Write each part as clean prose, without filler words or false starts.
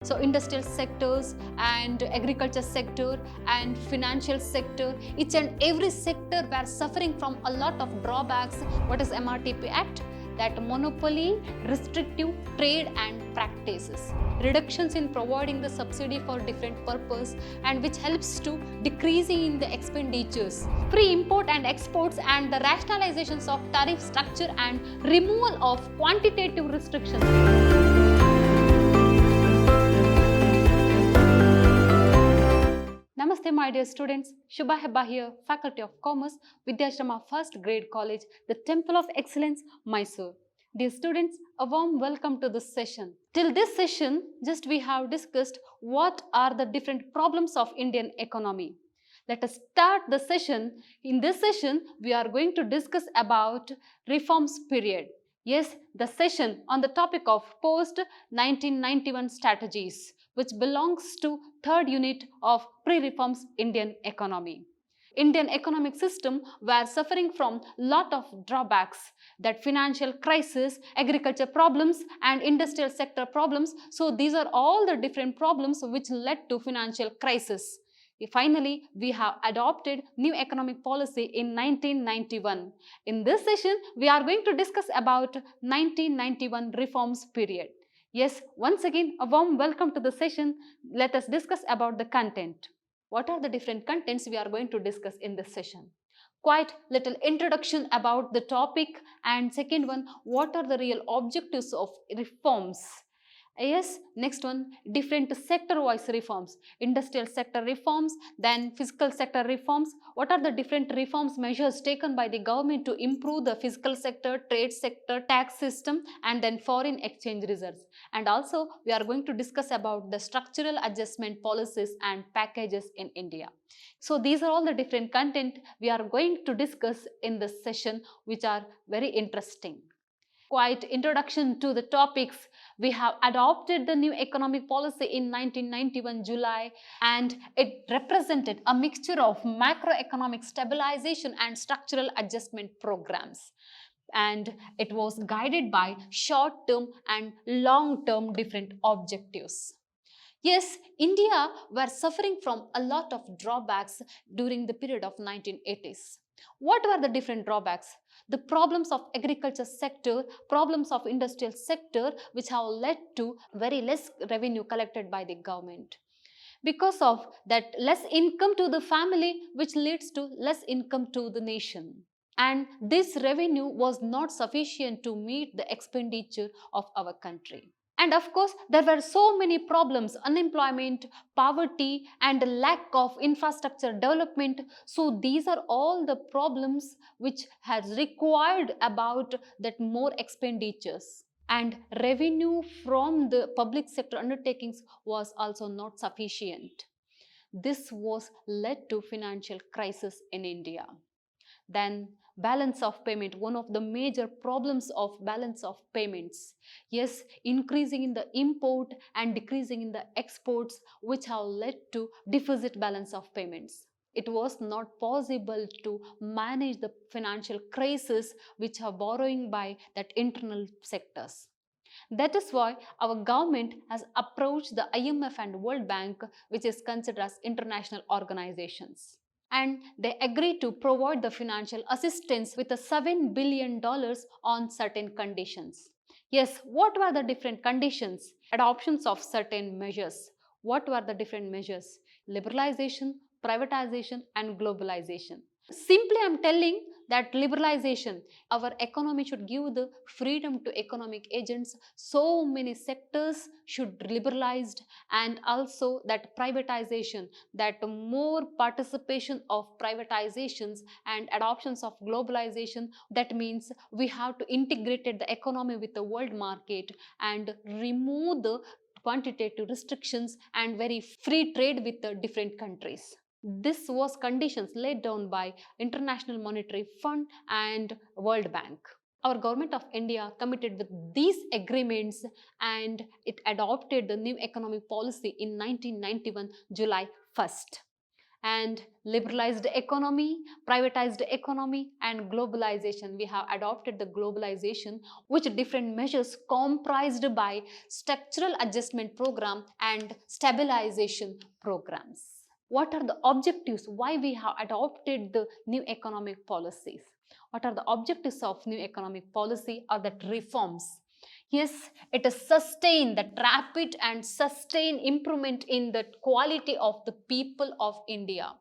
So industrial sectors and agriculture sector and financial sector, each and every sector were suffering from a lot of drawbacks. What is MRTP Act? That monopoly, restrictive trade and practices, reductions in providing the subsidy for different purpose, and which helps to decreasing in the expenditures, free import and exports, and the rationalizations of tariff structure and removal of quantitative restrictions. Namaste my dear students, Shubha Hebba here, Faculty of Commerce, Vidhyaashram First Grade College, the Temple of Excellence, Mysuru. Dear students, a warm welcome to this session. Till this session, just we have discussed what are the different problems of Indian economy. Let us start the session. In this session, we are going to discuss about reforms period. Yes, the session on the topic of post-1991 strategies, which belongs to third unit of pre-reforms Indian economy. Indian economic system were suffering from lot of drawbacks, that financial crisis, agriculture problems and industrial sector problems. So these are all the different problems which led to financial crisis. Finally, we have adopted new economic policy in 1991. In this session, we are going to discuss about 1991 reforms period. Yes, once again, a warm welcome to the session. Let us discuss about the content. What are the different contents we are going to discuss in this session? Quite little introduction about the topic, and second one, what are the real objectives of reforms? Yes, next one, different sector-wise reforms, industrial sector reforms, then fiscal sector reforms. What are the different reforms measures taken by the government to improve the fiscal sector, trade sector, tax system, and then foreign exchange reserves. And also, we are going to discuss about the structural adjustment policies and packages in India. So these are all the different content we are going to discuss in this session, which are very interesting. Quite introduction to the topics. We have adopted the new economic policy in 1991 July, and it represented a mixture of macroeconomic stabilization and structural adjustment programs. And it was guided by short-term and long-term different objectives. Yes, India were suffering from a lot of drawbacks during the period of 1980s. What were the different drawbacks? The problems of agriculture sector, problems of industrial sector, which have led to very less revenue collected by the government. Because of that less income to the family, which leads to less income to the nation. And this revenue was not sufficient to meet the expenditure of our country. And of course, there were so many problems, unemployment, poverty, and lack of infrastructure development. So these are all the problems which has required about that more expenditures. And revenue from the public sector undertakings was also not sufficient. This was led to financial crisis in India. Then balance of payment, one of the major problems of balance of payments. Yes, increasing in the import and decreasing in the exports, which have led to deficit balance of payments. It was not possible to manage the financial crisis which are borrowing by that internal sectors. That is why our government has approached the IMF and World Bank, which is considered as international organizations. And they agreed to provide the financial assistance with a $7 billion on certain conditions. Yes, what were the different conditions? Adoptions of certain measures. What were the different measures? Liberalization, privatization, and globalization. Simply I am telling that liberalization, our economy should give the freedom to economic agents. So many sectors should be liberalized, and also that privatization, that more participation of privatizations and adoptions of globalization. That means we have to integrate the economy with the world market and remove the quantitative restrictions and very free trade with the different countries. This was conditions laid down by International Monetary Fund and World Bank. Our government of India committed with these agreements, and it adopted the new economic policy in 1991 July 1st. and liberalized economy, privatized economy, and globalization. We have adopted the globalization, which different measures comprised by structural adjustment program and stabilization programs. What are the objectives? Why we have adopted the new economic policies? What are the objectives of new economic policy? Are that reforms? Yes, it is sustain that rapid and sustained improvement in the quality of the people of India.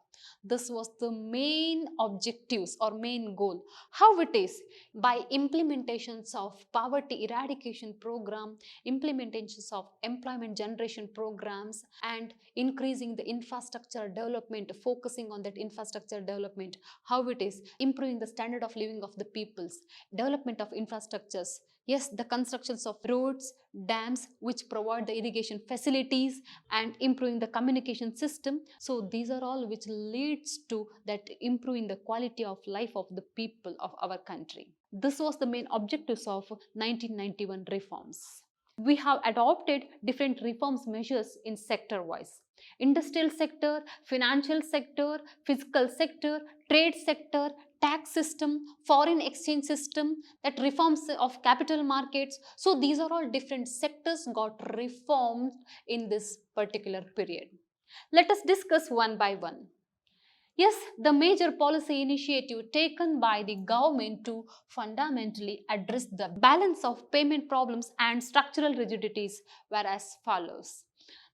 This was the main objectives or main goal. How it is? By implementations of poverty eradication program, implementations of employment generation programs, and increasing the infrastructure development, focusing on that infrastructure development. How it is? Improving the standard of living of the peoples, development of infrastructures. Yes, the constructions of roads, dams which provide the irrigation facilities and improving the communication system. So these are all which leads to that improving the quality of life of the people of our country. This was the main objectives of 1991 reforms. We have adopted different reforms measures in sector wise. Industrial sector, financial sector, physical sector, trade sector, tax system, foreign exchange system, that reforms of capital markets. So these are all different sectors got reformed in this particular period. Let us discuss one by one. Yes, the major policy initiative taken by the government to fundamentally address the balance of payment problems and structural rigidities were as follows.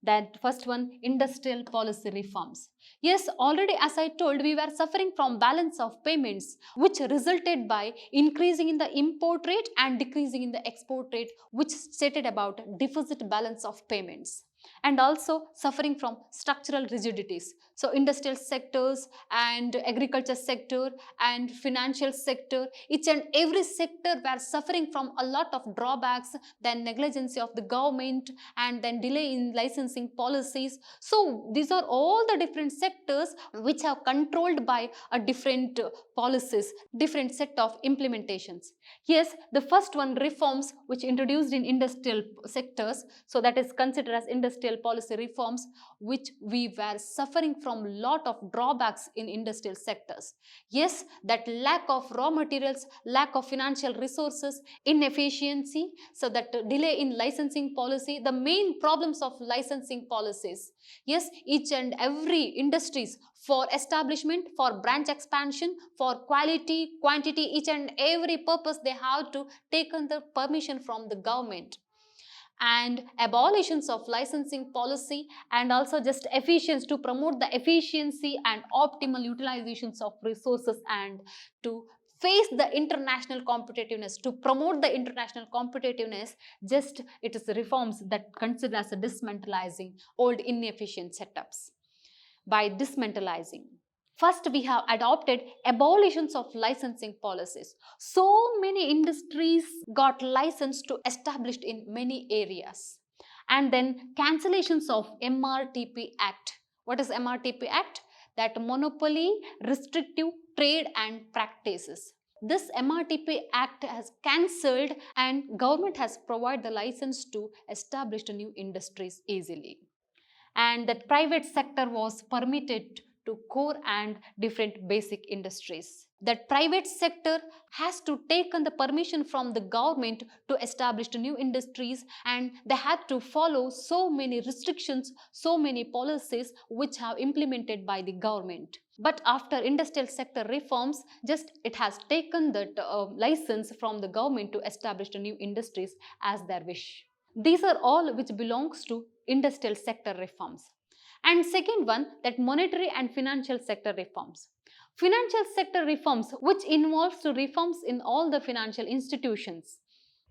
That first one, industrial policy reforms. Yes, already as I told, we were suffering from balance of payments, which resulted by increasing in the import rate and decreasing in the export rate, which stated about deficit balance of payments, and also suffering from structural rigidities. So industrial sectors and agriculture sector and financial sector, each and every sector were suffering from a lot of drawbacks, then negligence of the government, and then delay in licensing policies. So these are all the different sectors which are controlled by a different policies, different set of implementations. Yes, the first one, reforms which introduced in industrial sectors, so that is considered as industrial policy reforms, which we were suffering from lot of drawbacks in industrial sectors. Yes, that lack of raw materials, lack of financial resources, inefficiency, so that delay in licensing policy, the main problems of licensing policies. Yes, each and every industries for establishment, for branch expansion, for quality, quantity, each and every purpose they have to taken the permission from the government. And abolitions of licensing policy, and also just efficiency, to promote the efficiency and optimal utilizations of resources, and to face the international competitiveness, to promote the international competitiveness. Just it is reforms that consider as a dismantling old inefficient setups. By dismantling, first we have adopted abolitions of licensing policies. So many industries got licensed to established in many areas. And then cancellations of MRTP Act. What is MRTP Act? That monopoly, restrictive trade and practices. This MRTP Act has cancelled and government has provided the license to establish the new industries easily. And that private sector was permitted to core and different basic industries. That private sector has to take on the permission from the government to establish new industries, and they had to follow so many restrictions, so many policies which have implemented by the government. But after industrial sector reforms, just it has taken that license from the government to establish new industries as their wish. These are all which belongs to industrial sector reforms. And second one, that monetary and financial sector reforms. Financial sector reforms, which involves to reforms in all the financial institutions.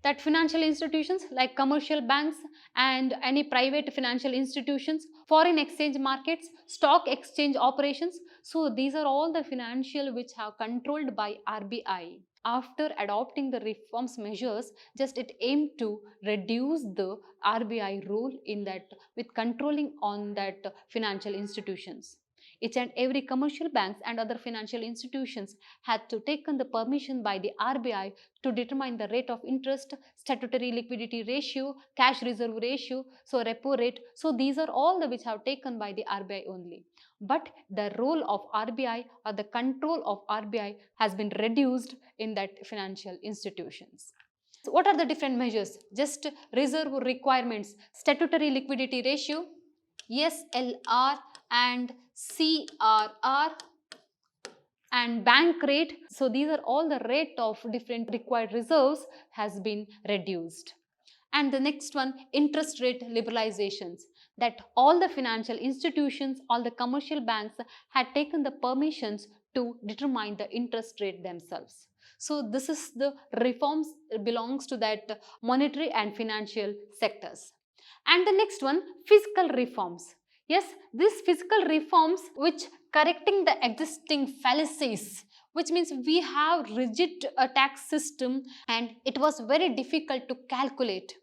That financial institutions like commercial banks and any private financial institutions, foreign exchange markets, stock exchange operations. So these are all the financial which have controlled by RBI. After adopting the reforms measures, just it aimed to reduce the RBI role in that with controlling on that financial institutions. Each and every commercial banks and other financial institutions had to taken the permission by the RBI to determine the rate of interest, statutory liquidity ratio, cash reserve ratio, so repo rate. So these are all the which have taken by the RBI only. But the role of RBI or the control of RBI has been reduced in that financial institutions. So what are the different measures? Just reserve requirements, statutory liquidity ratio, SLR and CRR, and bank rate. So these are all the rate of different required reserves has been reduced. And the next one, interest rate liberalizations, that all the financial institutions, all the commercial banks had taken the permissions to determine the interest rate themselves. So this is the reforms belongs to that monetary and financial sectors. And the next one, fiscal reforms. Yes, these fiscal reforms which correcting the existing fallacies, which means we have rigid tax system and it was very difficult to calculate.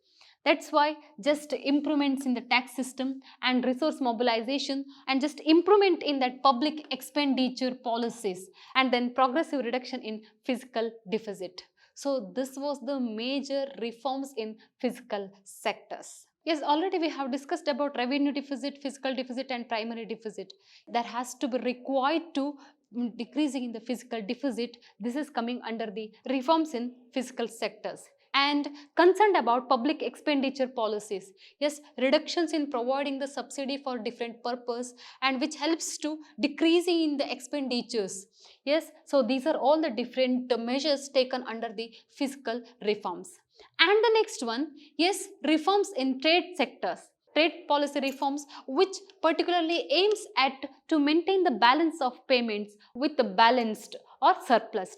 That's why just improvements in the tax system and resource mobilization and just improvement in that public expenditure policies and then progressive reduction in fiscal deficit. So this was the major reforms in fiscal sectors. Yes, already we have discussed about revenue deficit, fiscal deficit and primary deficit. There has to be required to decreasing in the fiscal deficit. This is coming under the reforms in fiscal sectors. And concerned about public expenditure policies. Yes, reductions in providing the subsidy for different purpose and which helps to decreasing in the expenditures. Yes, so these are all the different measures taken under the fiscal reforms. And the next one, yes, reforms in trade sectors. Trade policy reforms which particularly aims at to maintain the balance of payments with the balanced or surplus.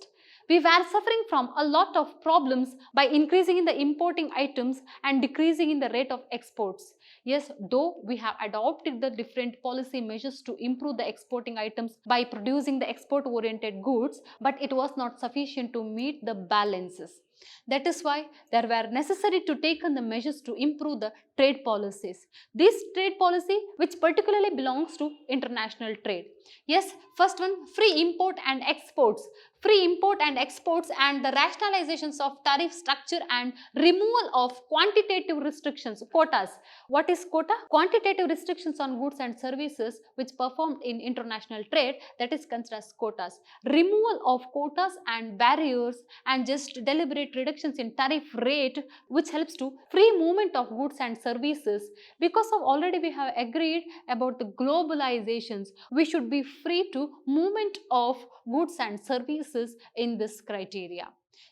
We were suffering from a lot of problems by increasing in the importing items and decreasing in the rate of exports. Yes, though we have adopted the different policy measures to improve the exporting items by producing the export oriented goods, but it was not sufficient to meet the balances. That is why there were necessary to take on the measures to improve the trade policies. This trade policy which particularly belongs to international trade. Yes, first one, free import and exports. Free import and exports and the rationalizations of tariff structure and removal of quantitative restrictions, quotas. What is quota? Quantitative restrictions on goods and services which performed in international trade, that is considered as quotas. Removal of quotas and barriers and just deliberate reductions in tariff rate which helps to free movement of goods and services. Because of already we have agreed about the globalizations, we should be free to movement of goods and services in this criteria.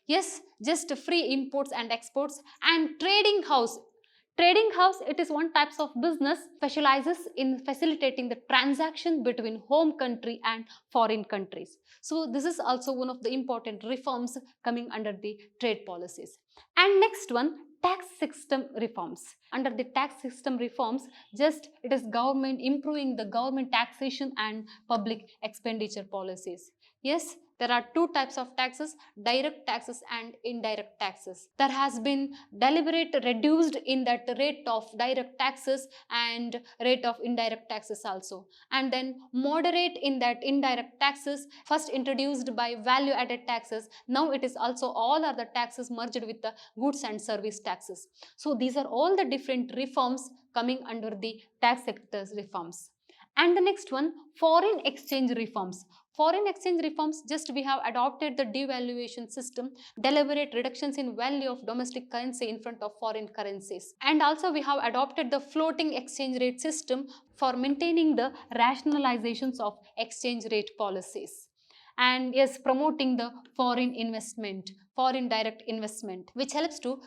Yes, just free imports and exports and trading house. Trading house, it is one type of business specializes in facilitating the transaction between home country and foreign countries. So this is also one of the important reforms coming under the trade policies. And next one, tax system reforms. Under the tax system reforms, just it is government improving the government taxation and public expenditure policies. Yes, there are two types of taxes, direct taxes and indirect taxes. There has been deliberate reduced in that rate of direct taxes and rate of indirect taxes also. And then moderate in that indirect taxes, first introduced by value added taxes. Now it is also all other taxes merged with the goods and service taxes. So these are all the different reforms coming under the tax sectors reforms. And the next one, foreign exchange reforms. Foreign exchange reforms, just we have adopted the devaluation system, deliberate reductions in value of domestic currency in front of foreign currencies. And also we have adopted the floating exchange rate system for maintaining the rationalizations of exchange rate policies. And yes, promoting the foreign investment, foreign direct investment, which helps to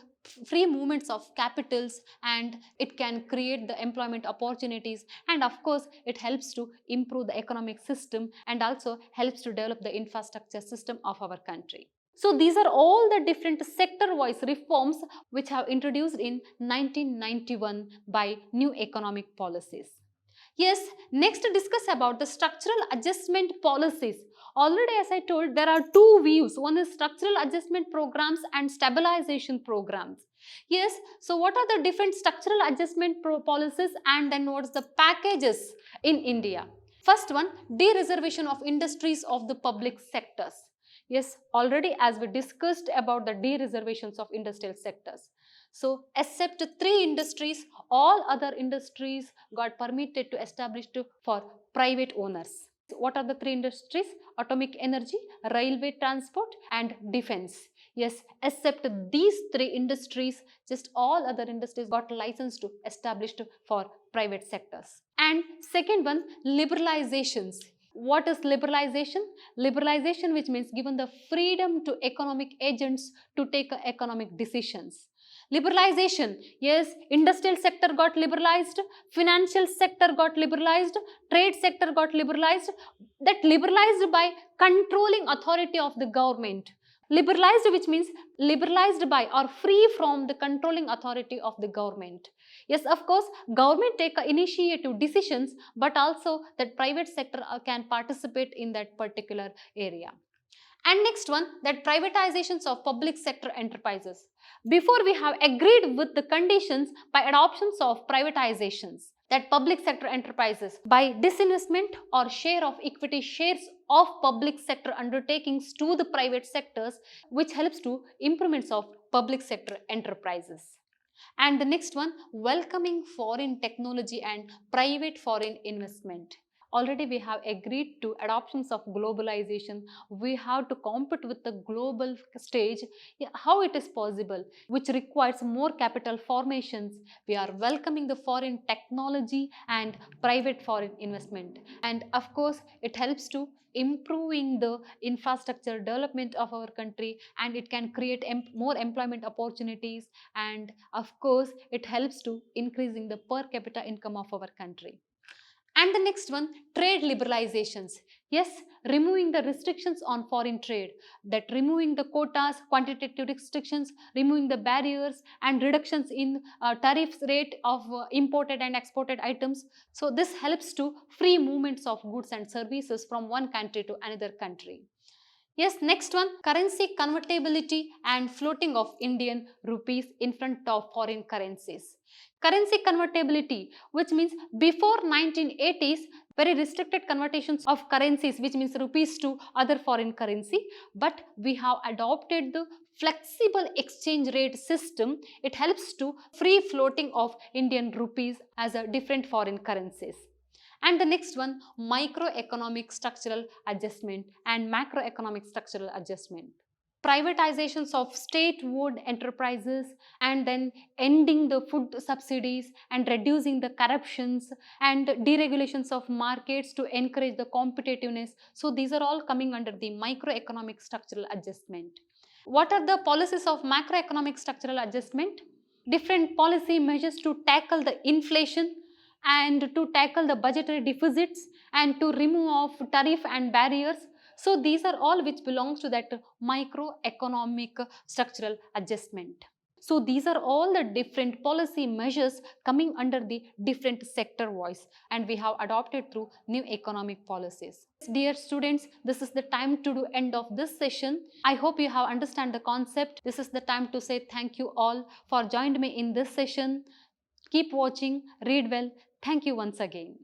free movements of capitals and it can create the employment opportunities, and of course it helps to improve the economic system and also helps to develop the infrastructure system of our country. So these are all the different sector-wise reforms which have introduced in 1991 by new economic policies. Yes, next to discuss about the structural adjustment policies. Already as I told, there are two views. One is structural adjustment programs and stabilization programs. Yes, so what are the different structural adjustment policies and then what's the packages in India? First one, de-reservation of industries of the public sectors. Yes, already as we discussed about the de-reservations of industrial sectors. So, except 3 industries, all other industries got permitted to establish for private owners. What are the 3 industries? Atomic energy, railway transport and defense. Yes, except these 3 industries, just all other industries got licensed to established for private sectors. And second one, liberalizations. What is liberalization? Liberalization, which means given the freedom to economic agents to take economic decisions. Liberalization, yes, industrial sector got liberalized, financial sector got liberalized, trade sector got liberalized, that liberalized by controlling authority of the government. Liberalized, which means liberalized by or free from the controlling authority of the government. Yes, of course, government take initiative decisions, but also that private sector can participate in that particular area. And next one, that privatizations of public sector enterprises. Before we have agreed with the conditions by adoptions of privatizations, that public sector enterprises by disinvestment or share of equity shares of public sector undertakings to the private sectors, which helps to improvements of public sector enterprises. And the next one, welcoming foreign technology and private foreign investment. Already we have agreed to adoptions of globalization. We have to compete with the global stage. How it is possible, which requires more capital formations. We are welcoming the foreign technology and private foreign investment. And of course, it helps to improving the infrastructure development of our country, and it can create more employment opportunities, and of course it helps to increasing the per capita income of our country. And the next one, trade liberalizations. Yes, removing the restrictions on foreign trade, that removing the quotas, quantitative restrictions, removing the barriers and reductions in tariffs rate of imported and exported items. So this helps to free movements of goods and services from one country to another country. Yes, next one, currency convertibility and floating of Indian rupees in front of foreign currencies. Currency convertibility, which means before 1980s, very restricted conversions of currencies, which means rupees to other foreign currency, but we have adopted the flexible exchange rate system. It helps to free floating of Indian rupees as a different foreign currencies. And the next one, microeconomic structural adjustment and macroeconomic structural adjustment. Privatizations of state-owned enterprises, and then ending the food subsidies and reducing the corruptions, and deregulations of markets to encourage the competitiveness. So these are all coming under the microeconomic structural adjustment. What are the policies of macroeconomic structural adjustment? Different policy measures to tackle the inflation and to tackle the budgetary deficits and to remove of tariff and barriers. So these are all which belongs to that microeconomic structural adjustment. So these are all the different policy measures coming under the different sector voice, and we have adopted through new economic policies. Dear students, this is the time to do end of this session. I hope you have understand the concept. This is the time to say thank you all for joined me in this session. Keep watching, read well. Thank you once again.